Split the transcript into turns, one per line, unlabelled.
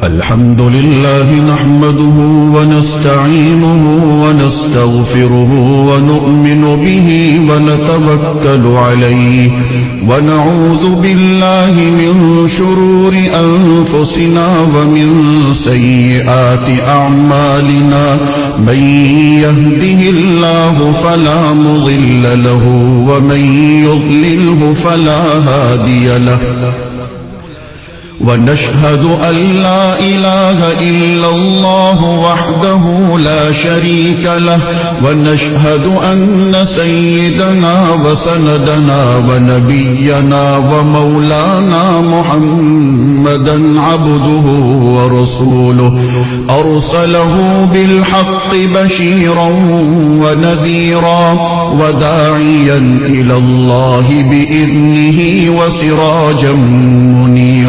الحمد لله نحمده ونستعينه ونستغفره ونؤمن به ونتوكل عليه ونعوذ بالله من شرور أنفسنا ومن سيئات أعمالنا من يهده الله فلا مضل له ومن يضلله فلا هادي له ونشهد أن لا إله إلا الله وحده لا شريك له ونشهد أن سيدنا وسندنا ونبينا ومولانا محمدا عبده ورسوله أرسله بالحق بشيرا ونذيرا وداعيا إلى الله بإذنه وسراجا منيرا